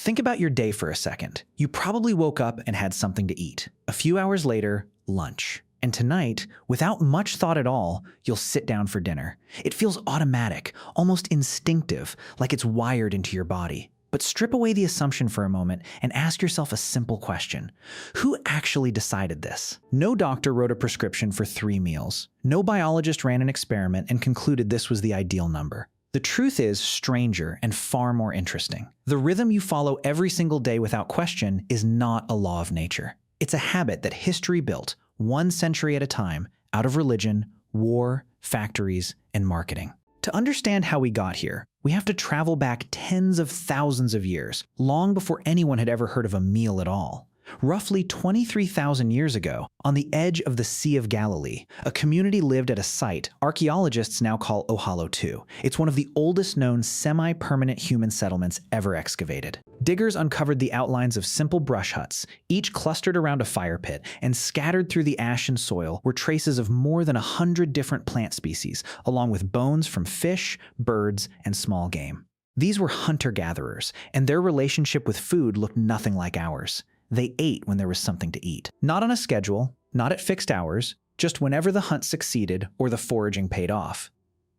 Think about your day for a second. You probably woke up and had something to eat. A few hours later, lunch. And tonight, without much thought at all, you'll sit down for dinner. It feels automatic, almost instinctive, like it's wired into your body. But strip away the assumption for a moment and ask yourself a simple question. Who actually decided this? No doctor wrote a prescription for 3 meals. No biologist ran an experiment and concluded this was the ideal number. The truth is stranger and far more interesting. The rhythm you follow every single day without question is not a law of nature. It's a habit that history built, 1 century at a time, out of religion, war, factories, and marketing. To understand how we got here, we have to travel back tens of thousands of years, long before anyone had ever heard of a meal at all. Roughly 23,000 years ago, on the edge of the Sea of Galilee, a community lived at a site archaeologists now call Ohalo II. It's one of the oldest known semi-permanent human settlements ever excavated. Diggers uncovered the outlines of simple brush huts, each clustered around a fire pit, and scattered through the ash and soil were traces of more than 100 different plant species, along with bones from fish, birds, and small game. These were hunter-gatherers, and their relationship with food looked nothing like ours. They ate when there was something to eat. Not on a schedule, not at fixed hours, just whenever the hunt succeeded or the foraging paid off.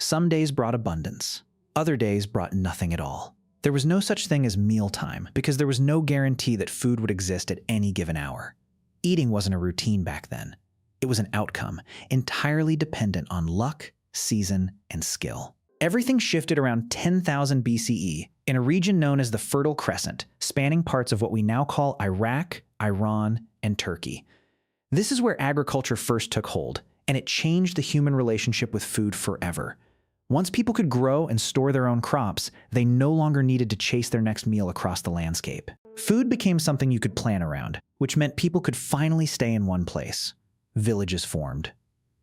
Some days brought abundance. Other days brought nothing at all. There was no such thing as mealtime because there was no guarantee that food would exist at any given hour. Eating wasn't a routine back then. It was an outcome, entirely dependent on luck, season, and skill. Everything shifted around 10,000 BCE in a region known as the Fertile Crescent, spanning parts of what we now call Iraq, Iran, and Turkey. This is where agriculture first took hold, and it changed the human relationship with food forever. Once people could grow and store their own crops, they no longer needed to chase their next meal across the landscape. Food became something you could plan around, which meant people could finally stay in one place. Villages formed.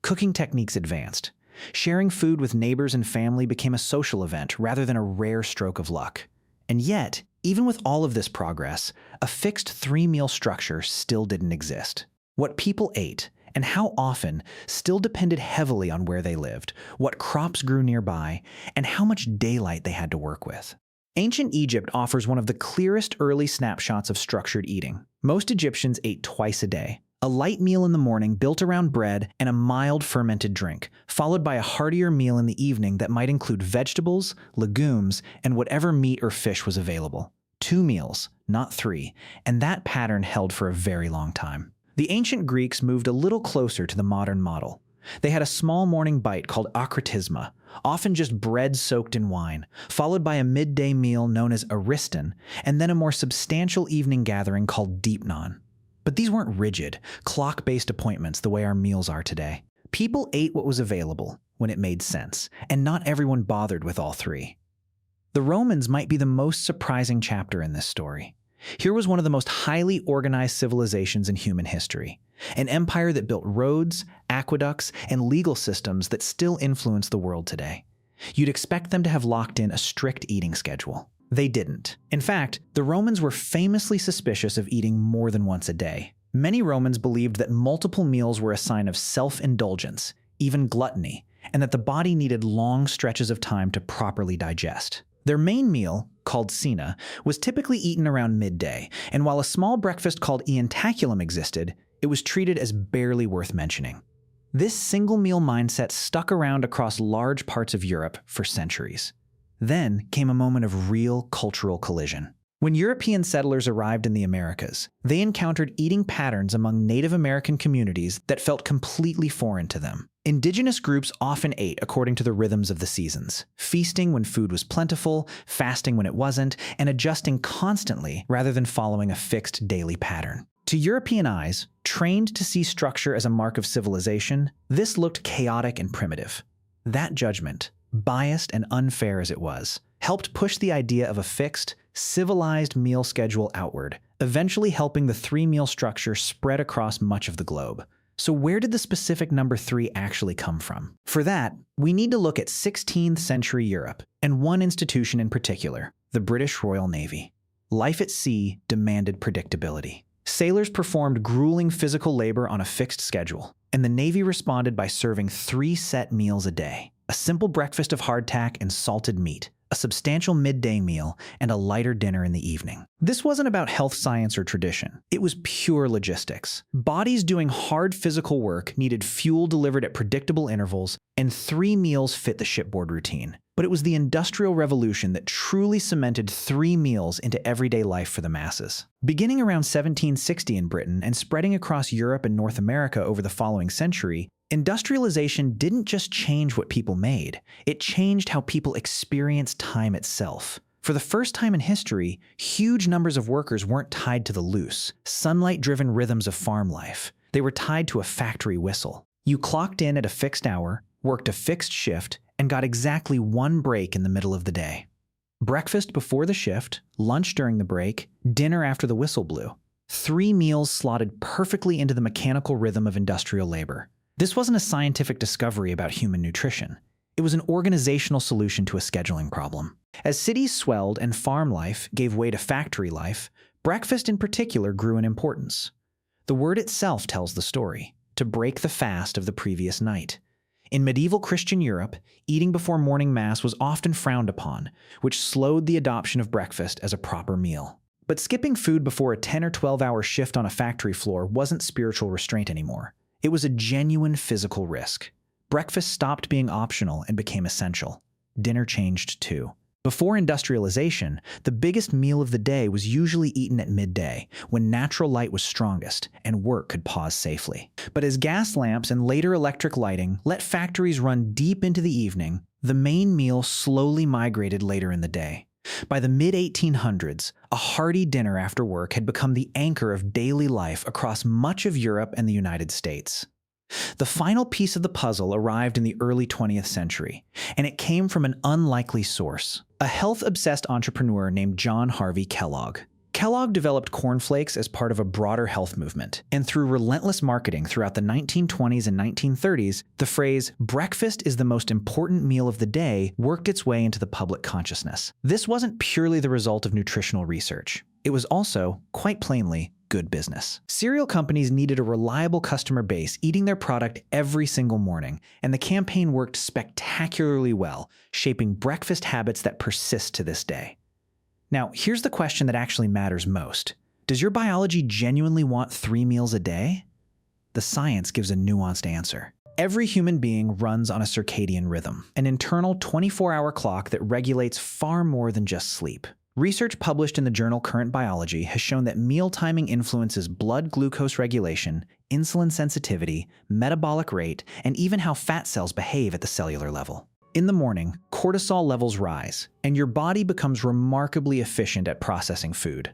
Cooking techniques advanced. Sharing food with neighbors and family became a social event rather than a rare stroke of luck. And yet, even with all of this progress, a fixed 3-meal structure still didn't exist. What people ate, and how often, still depended heavily on where they lived, what crops grew nearby, and how much daylight they had to work with. Ancient Egypt offers one of the clearest early snapshots of structured eating. Most Egyptians ate twice a day. A light meal in the morning built around bread and a mild fermented drink, followed by a heartier meal in the evening that might include vegetables, legumes, and whatever meat or fish was available. 2 meals, not 3, and that pattern held for a very long time. The ancient Greeks moved a little closer to the modern model. They had a small morning bite called akritisma, often just bread soaked in wine, followed by a midday meal known as ariston, and then a more substantial evening gathering called deepnon. But these weren't rigid, clock-based appointments the way our meals are today. People ate what was available when it made sense, and not everyone bothered with all 3. The Romans might be the most surprising chapter in this story. Here was one of the most highly organized civilizations in human history, an empire that built roads, aqueducts, and legal systems that still influence the world today. You'd expect them to have locked in a strict eating schedule. They didn't. In fact, the Romans were famously suspicious of eating more than once a day. Many Romans believed that multiple meals were a sign of self-indulgence, even gluttony, and that the body needed long stretches of time to properly digest. Their main meal, called cena, was typically eaten around midday, and while a small breakfast called ientaculum existed, it was treated as barely worth mentioning. This single-meal mindset stuck around across large parts of Europe for centuries. Then came a moment of real cultural collision. When European settlers arrived in the Americas, they encountered eating patterns among Native American communities that felt completely foreign to them. Indigenous groups often ate according to the rhythms of the seasons, feasting when food was plentiful, fasting when it wasn't, and adjusting constantly rather than following a fixed daily pattern. To European eyes, trained to see structure as a mark of civilization, this looked chaotic and primitive. That judgment, biased and unfair as it was, helped push the idea of a fixed, civilized meal schedule outward, eventually helping the 3-meal structure spread across much of the globe. So where did the specific number 3 actually come from? For that, we need to look at 16th century Europe, and one institution in particular, the British Royal Navy. Life at sea demanded predictability. Sailors performed grueling physical labor on a fixed schedule, and the Navy responded by serving 3 set meals a day. A simple breakfast of hardtack and salted meat, a substantial midday meal, and a lighter dinner in the evening. This wasn't about health science or tradition. It was pure logistics. Bodies doing hard physical work needed fuel delivered at predictable intervals, and 3 meals fit the shipboard routine. But it was the Industrial Revolution that truly cemented 3 meals into everyday life for the masses. Beginning around 1760 in Britain and spreading across Europe and North America over the following century, industrialization didn't just change what people made, it changed how people experienced time itself. For the first time in history, huge numbers of workers weren't tied to the loose, sunlight-driven rhythms of farm life. They were tied to a factory whistle. You clocked in at a fixed hour, worked a fixed shift, and got exactly 1 break in the middle of the day. Breakfast before the shift, lunch during the break, dinner after the whistle blew. 3 meals slotted perfectly into the mechanical rhythm of industrial labor. This wasn't a scientific discovery about human nutrition. It was an organizational solution to a scheduling problem. As cities swelled and farm life gave way to factory life, breakfast in particular grew in importance. The word itself tells the story: to break the fast of the previous night. In medieval Christian Europe, eating before morning mass was often frowned upon, which slowed the adoption of breakfast as a proper meal. But skipping food before a 10 or 12-hour shift on a factory floor wasn't spiritual restraint anymore. It was a genuine physical risk. Breakfast stopped being optional and became essential. Dinner changed too. Before industrialization, the biggest meal of the day was usually eaten at midday, when natural light was strongest and work could pause safely. But as gas lamps and later electric lighting let factories run deep into the evening, the main meal slowly migrated later in the day. By the mid-1800s, a hearty dinner after work had become the anchor of daily life across much of Europe and the United States. The final piece of the puzzle arrived in the early 20th century, and it came from an unlikely source: a health-obsessed entrepreneur named John Harvey Kellogg. Kellogg developed cornflakes as part of a broader health movement, and through relentless marketing throughout the 1920s and 1930s, the phrase, "breakfast is the most important meal of the day," worked its way into the public consciousness. This wasn't purely the result of nutritional research. It was also, quite plainly, good business. Cereal companies needed a reliable customer base eating their product every single morning, and the campaign worked spectacularly well, shaping breakfast habits that persist to this day. Now, here's the question that actually matters most. Does your biology genuinely want 3 meals a day? The science gives a nuanced answer. Every human being runs on a circadian rhythm, an internal 24-hour clock that regulates far more than just sleep. Research published in the journal Current Biology has shown that meal timing influences blood glucose regulation, insulin sensitivity, metabolic rate, and even how fat cells behave at the cellular level. In the morning, cortisol levels rise, and your body becomes remarkably efficient at processing food.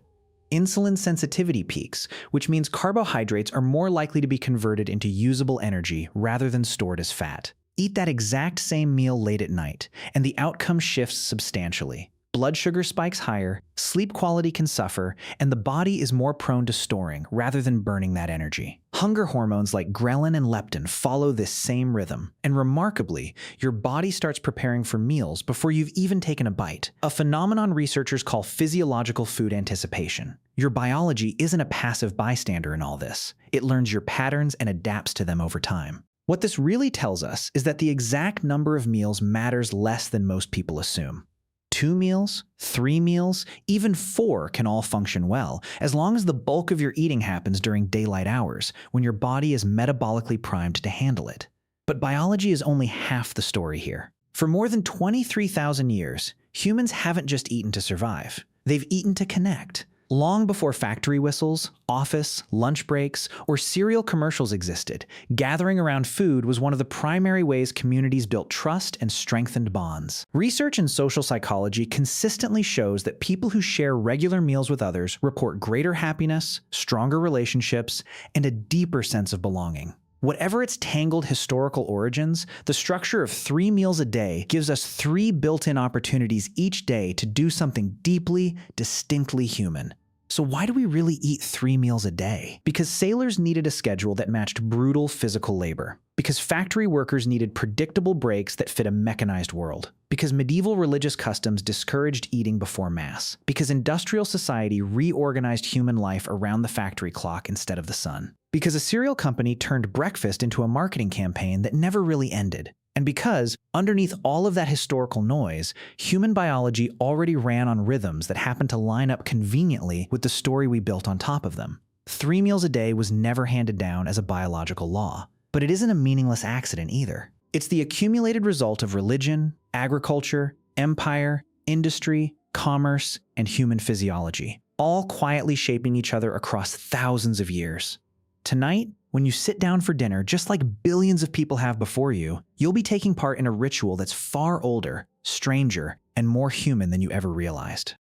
Insulin sensitivity peaks, which means carbohydrates are more likely to be converted into usable energy rather than stored as fat. Eat that exact same meal late at night, and the outcome shifts substantially. Blood sugar spikes higher, sleep quality can suffer, and the body is more prone to storing rather than burning that energy. Hunger hormones like ghrelin and leptin follow this same rhythm, and remarkably, your body starts preparing for meals before you've even taken a bite, a phenomenon researchers call physiological food anticipation. Your biology isn't a passive bystander in all this. It learns your patterns and adapts to them over time. What this really tells us is that the exact number of meals matters less than most people assume. 2 meals, 3 meals, even 4 can all function well, as long as the bulk of your eating happens during daylight hours, when your body is metabolically primed to handle it. But biology is only half the story here. For more than 23,000 years, humans haven't just eaten to survive. They've eaten to connect. Long before factory whistles, office, lunch breaks, or cereal commercials existed, gathering around food was one of the primary ways communities built trust and strengthened bonds. Research in social psychology consistently shows that people who share regular meals with others report greater happiness, stronger relationships, and a deeper sense of belonging. Whatever its tangled historical origins, the structure of 3 meals a day gives us 3 built-in opportunities each day to do something deeply, distinctly human. So why do we really eat 3 meals a day? Because sailors needed a schedule that matched brutal physical labor. Because factory workers needed predictable breaks that fit a mechanized world. Because medieval religious customs discouraged eating before mass. Because industrial society reorganized human life around the factory clock instead of the sun. Because a cereal company turned breakfast into a marketing campaign that never really ended. And because, underneath all of that historical noise, human biology already ran on rhythms that happened to line up conveniently with the story we built on top of them. 3 meals a day was never handed down as a biological law. But it isn't a meaningless accident either. It's the accumulated result of religion, agriculture, empire, industry, commerce, and human physiology, all quietly shaping each other across thousands of years. Tonight, when you sit down for dinner, just like billions of people have before you, you'll be taking part in a ritual that's far older, stranger, and more human than you ever realized.